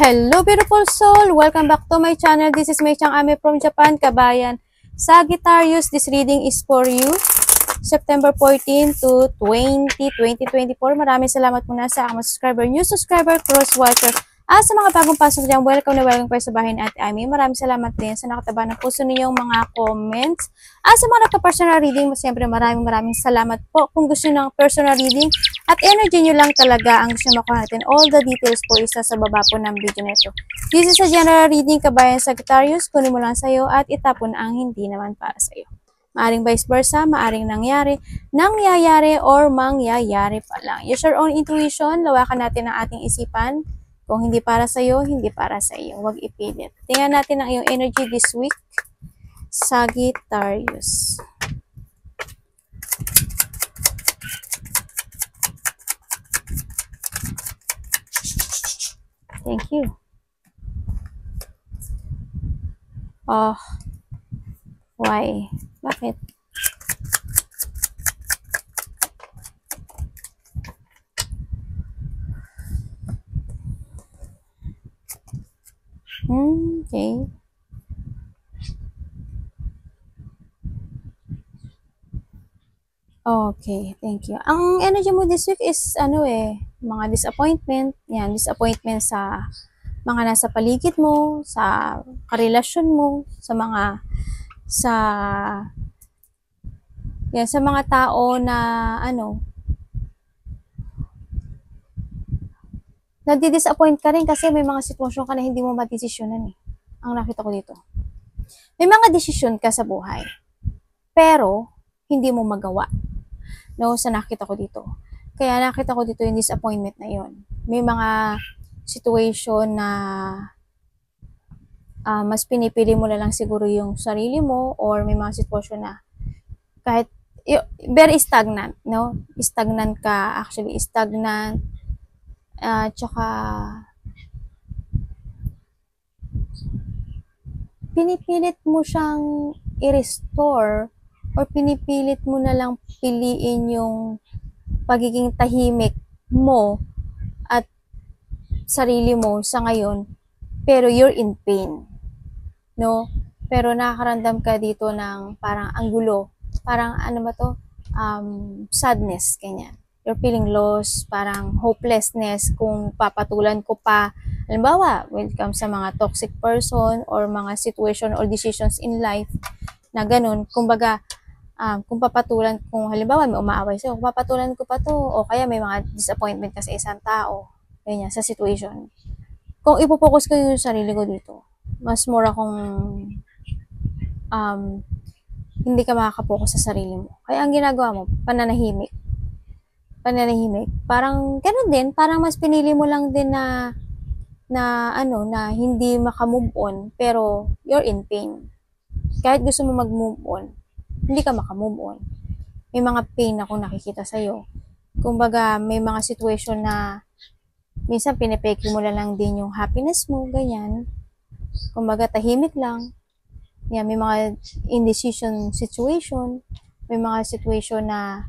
Hello beautiful soul! Welcome back to my channel. This is Mei Chang Ame from Japan, Kabayan. Sagittarius, this reading is for you. September 14 to 2024. Maraming salamat muna sa mga subscriber, new subscriber, cross-watcher. Sa mga bagong pasok dyan, welcome na welcome kayo sa bahay ni Ate Amy. Maraming salamat din sa nakataba ng puso ninyong mga comments. Sa mga nagka-personal reading, siyempre maraming salamat po. Kung gusto nyo ng personal reading at energy nyo lang talaga ang gusto makuha natin, all the details po isa sa baba po ng video na ito. This is a general reading, Kabayan Sagittarius. Kunin mo lang sa'yo at itapon ang hindi naman para sa'yo. Maaring vice versa, maaring nangyayari or mangyayari pa lang. Use your own intuition, lawakan natin ang ating isipan. Kung hindi para sa'yo, hindi para sa iyo. Huwag ipilit. Tingnan natin ang iyong energy this week, Sagittarius. Thank you. Oh, why? Bakit? Okay. Okay, thank you. Ang energy mo this week is mga disappointment. Yan, disappointment sa mga nasa paligid mo, sa karelasyon mo, sa mga tao na nadi-disappoint ka rin kasi may mga sitwasyon ka na hindi mo madesisyonan eh. Ang nakita ko dito. May mga desisyon ka sa buhay, pero hindi mo magawa. No, sa nakita ko dito. Kaya nakita ko dito yung disappointment na yun. May mga situation na mas pinipili mo na lang siguro yung sarili mo, or may mga sitwasyon na kahit very stagnant, no? Stagnant ka, actually stagnant. Tsaka pinipilit mo siyang i-restore, or pinipilit mo na lang piliin yung pagiging tahimik mo at sarili mo sa ngayon, pero you're in pain, no? Pero nakakaramdam ka dito ng parang ang gulo, parang sadness, ganyan. You're feeling lost, parang hopelessness kung papatulan ko pa. Halimbawa, when it comes sa mga toxic person or mga situation or decisions in life na ganun, kumbaga, kung papatulan, kung halimbawa may umaaway sa'yo, kung papatulan ko pa to, o kaya may mga disappointment ka sa isang tao, ganyan, sa situation. Kung ipopokus ko yung sarili ko dito, mas more akong hindi ka makakapokus sa sarili mo. Kaya ang ginagawa mo, pananahimik. Parang ganun din, parang mas pinili mo lang din na hindi maka-move on, pero you're in pain. Kahit gusto mo mag-move on, hindi ka maka-move on. May mga pain akong nakikita sa'yo. Kumbaga, may mga situation na minsan pinipeke mo lang din yung happiness mo, ganyan. Kumbaga, tahimik lang. Yan, may mga indecision situation. May mga situation na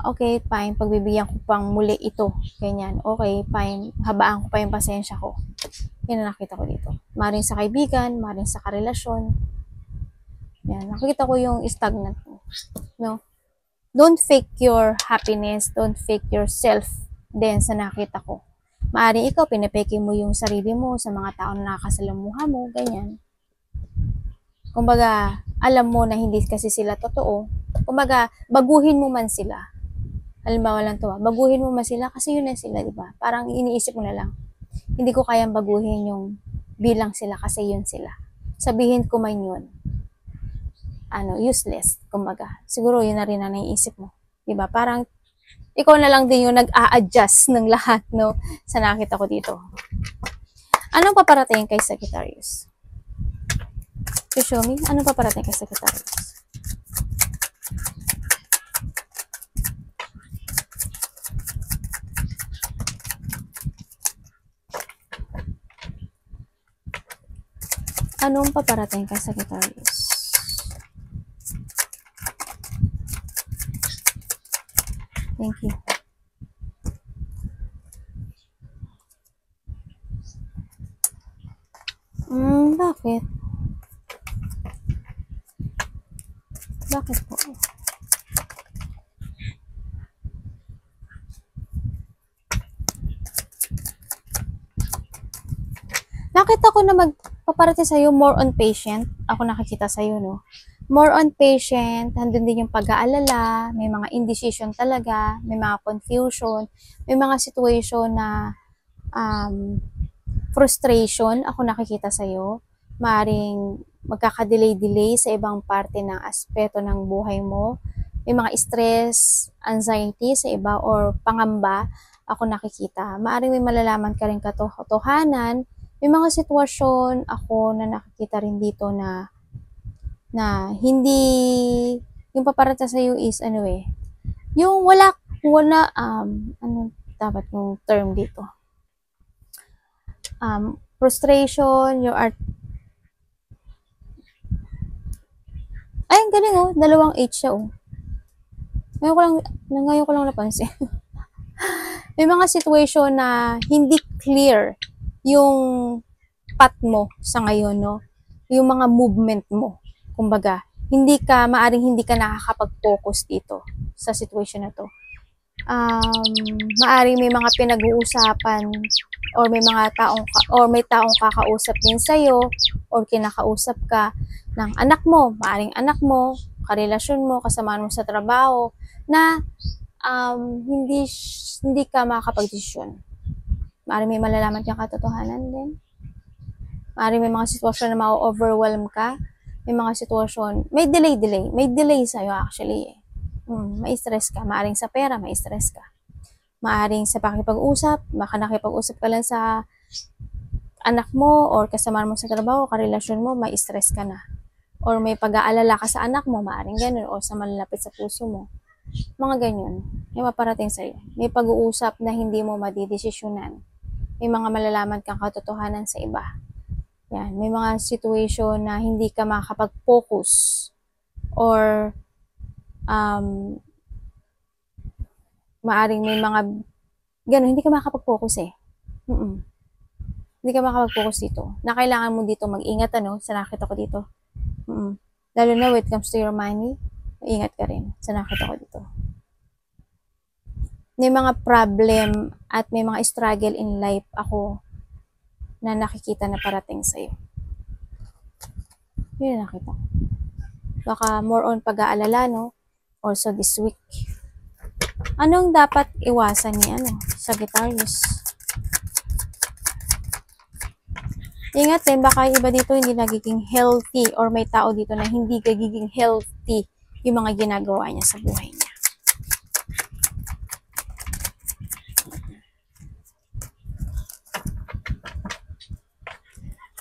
okay, fine, pagbibigyan ko pang muli ito, ganyan. Okay, fine, habaan ko pa yung pasensya ko. Yan ang nakita ko dito. Maring sa kaibigan, maring sa karelasyon. Yan, nakita ko yung stagnant mo. No? Don't fake your happiness, don't fake yourself din sa nakita ko. Maaring ikaw, pinapeke mo yung sarili mo sa mga tao na nakakasalamuha mo, ganyan. Kumbaga, alam mo na hindi kasi sila totoo. Kumbaga, baguhin mo man sila. Halimbawa lang to, baguhin mo man sila kasi yun na sila, di ba? Parang iniisip mo na lang, hindi ko kayang baguhin yung bilang sila kasi yun sila. Sabihin ko man yun, useless, kumbaga. Siguro yun na rin na naiisip mo, di ba? Parang ikaw na lang din yung nag-a-adjust ng lahat, no? Sa nakita ko dito. Anong paparating kay Sagittarius? To show me, anong paparating kay Sagittarius? Anong paparating kay Sagittarius? Thank you. Bakit? Bakit po? Nakita ko na magpaparati sa'yo more on patient. Ako nakikita sa'yo, no? More on patient, handun din yung pag-aalala, may mga indecision talaga, may mga confusion, may mga situation na frustration ako nakikita sa'yo. Maaring magkaka-delay sa ibang parte ng aspeto ng buhay mo. May mga stress, anxiety sa iba or pangamba ako nakikita. Maaring may malalaman ka rin katotohanan. May mga sitwasyon ako na nakikita rin dito na hindi yung paparata sa iyo is yung wala ano dapat yung term dito, frustration, you are ay galing dalawang H siya ngayon ko lang napansin. May mga situation na hindi clear yung path mo sa ngayon, no? Yung mga movement mo. Kumbaga, maaring hindi ka nakakapag-focus dito sa situation na to. Maaring may mga pinag-uusapan or may taong kakausap din sa'yo or kinakausap ka ng anak mo, maaring anak mo, karelasyon mo, kasamaan mo sa trabaho na hindi ka makakapag-desisyon. Maaring may malalaman kang katotohanan din. Maaring may mga sitwasyon na ma-overwhelm ka. May mga sitwasyon, may delay sa'yo actually. May stress ka. Maaring sa pera, may stress ka. Maaring sa pakipag-usap, baka nakipag-usap ka lang sa anak mo or kasamaan mo sa trabaho, karelasyon mo, may stress ka na. Or may pag-aalala ka sa anak mo, maaring ganun, o sa malalapit sa puso mo. Mga ganyan, may maparating sa'yo. May pag-uusap na hindi mo madidesisyonan. May mga malalaman kang katotohanan sa iba. Yan, may mga situation na hindi ka makakapag-focus or maaring may mga ganun, hindi ka makakapag-focus Hindi ka makakapag-focus dito. Na kailangan mo dito mag-ingat, sa nakita ko dito. Lalo na when it comes to your money, ingat ka rin sa nakita ko dito. May mga problem at may mga struggle in life ako na nakikita na parating sa'yo. Yun na nakita ko. Baka more on pag-aalala, no? Also this week. Anong dapat iwasan ni Sagittarius? Ingat din, baka iba dito hindi nagiging healthy or may tao dito na hindi nagiging healthy yung mga ginagawa niya sa buhay niya.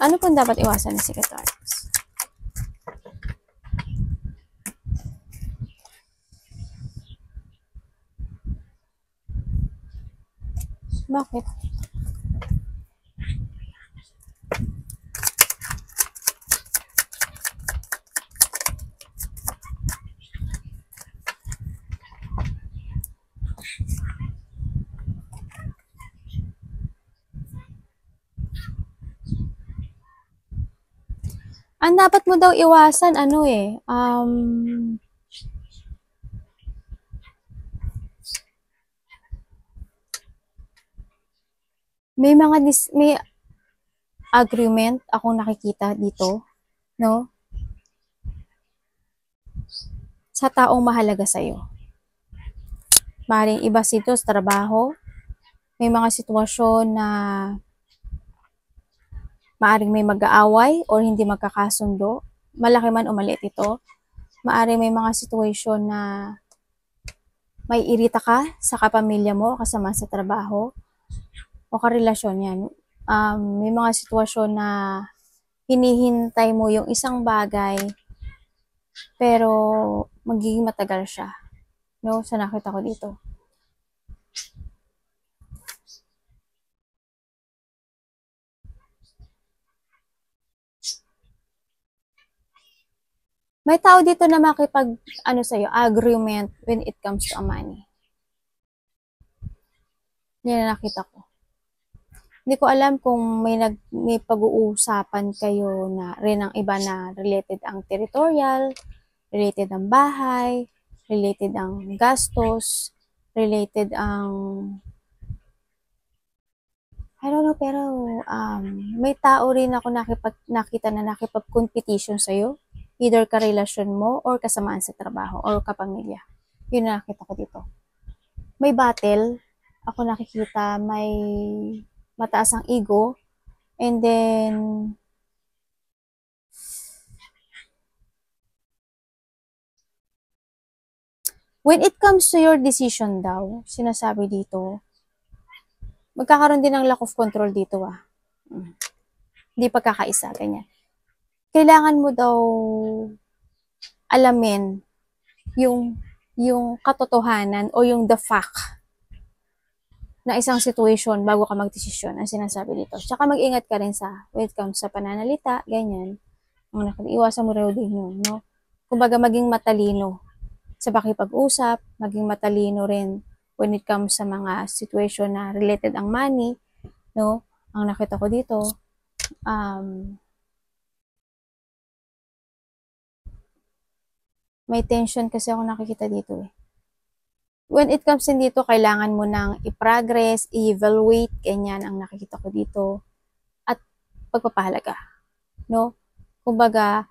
Ano pong dapat iwasan ni Sagittarius? Bakit? Ang dapat mo daw iwasan, may agreement akong nakikita dito, no? Sa taong mahalaga sa'yo. Maring iba dito sa trabaho, may mga sitwasyon na maaring may mag-aaway or hindi magkakasundo, malaki man o maliit ito. Maaring may mga situation na may irita ka sa kapamilya mo, kasama sa trabaho, o karelasyon yan. May mga sitwasyon na hinihintay mo yung isang bagay, pero magiging matagal siya. No? Sa nakita ko dito. May tao dito na makipag, sa'yo, agreement when it comes to money. Yan na nakita ko. Hindi ko alam kung may pag-uusapan kayo na rin ang iba na related ang territorial, related ang bahay, related ang gastos, related ang I don't know, pero may tao rin ako nakita na nakipag-competition sa'yo. Either karelasyon mo or kasamaan sa trabaho or kapamilya. Yun na nakita ko dito. May battle. Ako nakikita may mataas ang ego. And then, when it comes to your decision daw, sinasabi dito, magkakaroon din ng lack of control dito Hindi pagkakaisa, ganyan. Kailangan mo daw alamin yung katotohanan o yung the fact na isang situation bago ka magdesisyon ang sinasabi dito. Tsaka mag-ingat ka rin when it comes sa pananalita, ganyan. Iwasan mo raw din yun, no? Kumbaga maging matalino sa pakipag-usap, maging matalino rin when it comes sa mga situation na related ang money, no? Ang nakita ko dito, may tension kasi ako nakikita dito When it comes din dito, kailangan mo nang i-progress, i-evaluate, ganyan ang nakikita ko dito. At pagpapahalaga, no? Kumbaga,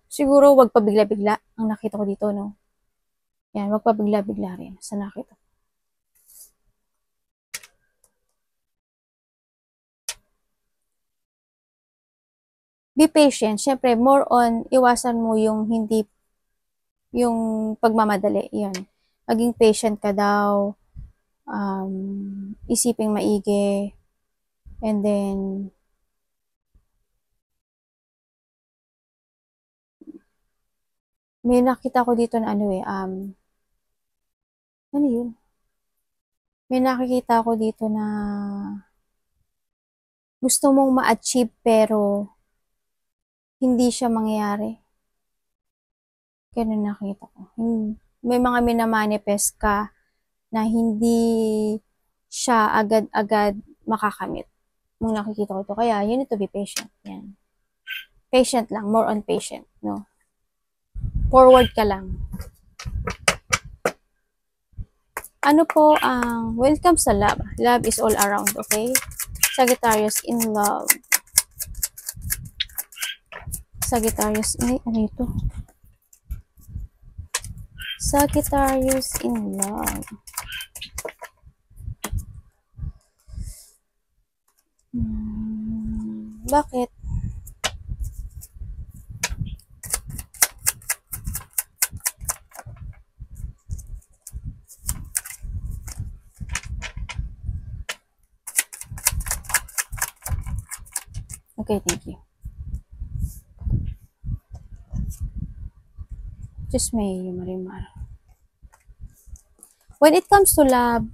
siguro wag pabigla-bigla ang nakita ko dito, no? Yan, wag pabigla-bigla rin sa nakita. Be patient. Siyempre, more on, iwasan mo yung yung pagmamadali. Yun. Maging patient ka daw. Isiping maigi. And then, may nakita ko dito na ano yun? May nakikita ko dito na gusto mong ma-achieve pero hindi siya mangyayari. Ganun nakita ko. May mga minamanifest ka na hindi siya agad-agad makakamit. Nung nakikita ko ito. Kaya, you need to be patient. Yan. Patient lang. More on patient. No? Forward ka lang. Ano po ang when it comes to love? Love is all around, okay? Sagittarius in love. Sagittarius, ano ito? Sagittarius in love. Bakit? Okay, thank you. Just may marimar. When it comes to love,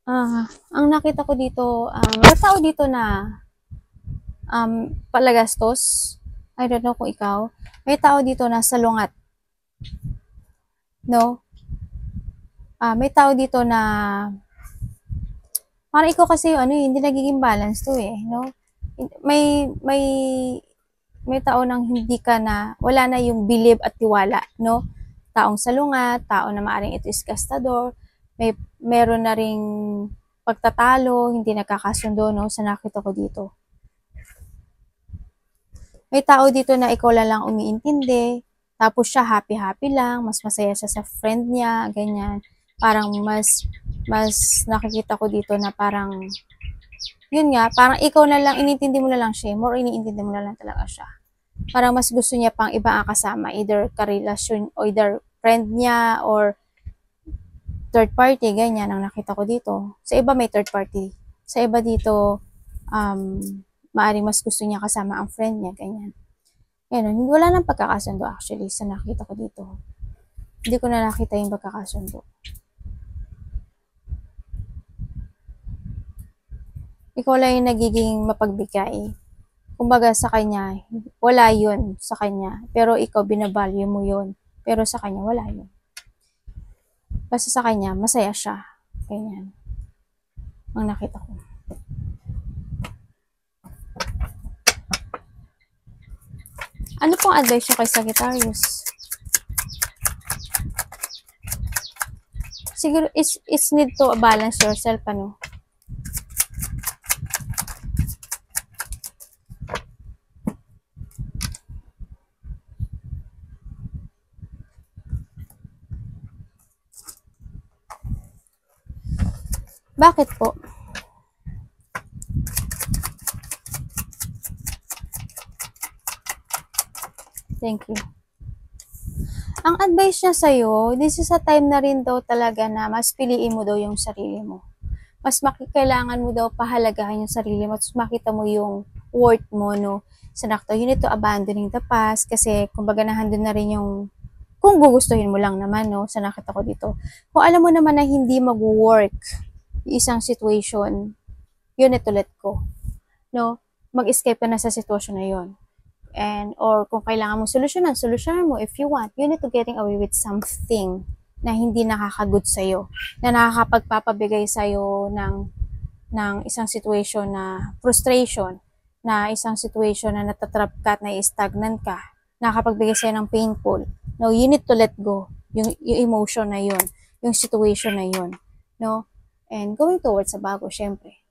ang nakita ko dito, may tao dito na palagastos. I don't know kung ikaw. May tao dito na salungat. No? May tao dito na parang ikaw kasi hindi nagiging balance to no? May tao nang hindi ka na, wala na yung believe at tiwala, no? Taong salungat, tao na maaring ito is gastador, meron na ring pagtatalo, hindi nakakasundo, no? Sa nakita ko dito. May tao dito na ikaw lang umiintindi, tapos siya happy-happy lang, mas masaya siya sa friend niya, ganyan. Parang mas nakikita ko dito na parang, yun nga, parang ikaw na lang, inintindi mo na lang siya, more iniintindi mo na lang talaga siya. Parang mas gusto niya pang iba ang kasama, either karelasyon, o either friend niya, or third party, ganyan ang nakita ko dito. Sa iba may third party. Sa iba dito, maaaring mas gusto niya kasama ang friend niya, ganyan. Yan, wala nang pagkakasundo actually sa nakita ko dito. Hindi ko na nakita yung pagkakasundo. Ikaw lang yung nagiging mapagbigay. Kumbaga sa kanya, wala yun sa kanya. Pero ikaw, binavalue mo yun. Pero sa kanya, wala yun. Basta sa kanya, masaya siya. Ganyan. Ang nakita ko. Ano pong advice nyo kay Sagittarius? Siguro, it's need to balance yourself, ano? Bakit po? Thank you. Ang advice niya sa'yo, this is a time na rin daw talaga na mas piliin mo daw yung sarili mo. Mas kailangan mo daw pahalagahan yung sarili mo. Mas makita mo yung worth mo, no? Sa nakto, you need to abandoning the past kasi kumbaga nahandun na rin yung kung gugustuhin mo lang naman, no? Sa nakita ko dito. Kung alam mo naman na hindi mag-work yung isang situation, you need to let go. No? Mag-escape ka na sa sitwasyon na yun. And or kung kailangan mo solusyonan mo if you want. You need to getting away with something na hindi nakakagood sa'yo, na nakakapagpapabigay sa'yo ng isang situation na frustration, na isang situation na natatrap ka at na-stagnant ka, nakakapagbigay sa'yo ng painful. No, you need to let go yung emotion na yun, yung situation na yun, no? And going towards sa bago, syempre.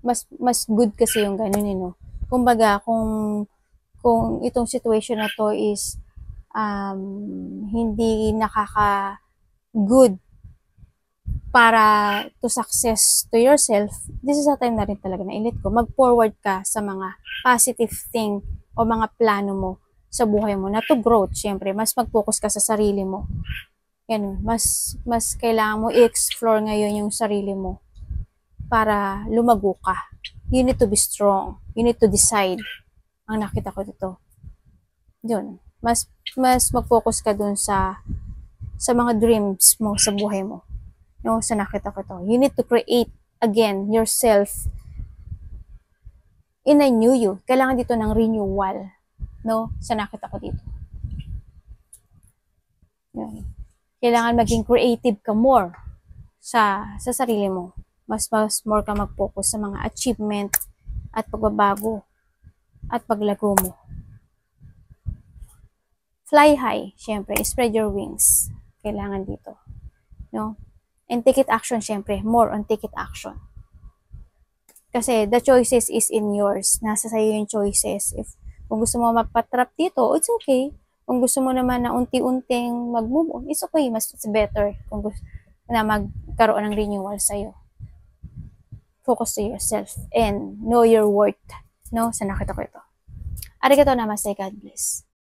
Mas good kasi yung ganun, no? Kumbaga, kung itong situation na to is hindi nakaka-good para to success to yourself, this is a time na rin talaga na ilit ko. Mag-forward ka sa mga positive thing o mga plano mo sa buhay mo na to growth, syempre. Mas mag-focus ka sa sarili mo. Yan, mas kailangan mo i-explore ngayon yung sarili mo para lumago ka. You need to be strong. You need to decide. Ang nakita ko dito. Yun. Mas mag-focus ka dun sa mga dreams mo sa buhay mo. No, sa nakita ko to. You need to create again yourself in a new you. Kailangan dito ng renewal. No, sa nakita ko dito. Yun. Kailangan maging creative ka more sa sarili mo. Mas more ka mag-focus sa mga achievement at pagbabago at paglago mo. Fly high, syempre, spread your wings. Kailangan dito. No? And take it action, syempre. More on take it action. Kasi the choices is in yours. Nasa sa'yo yung choices. Kung gusto mo magpatrap dito, it's okay. Kung gusto mo naman na unti-unting mag-move on, it's okay. Mas it's better kung gusto na magkaroon ng renewal sa'yo. Focus to yourself and know your worth. No? Sa nakita ko ito. Arigatou namaste. God bless.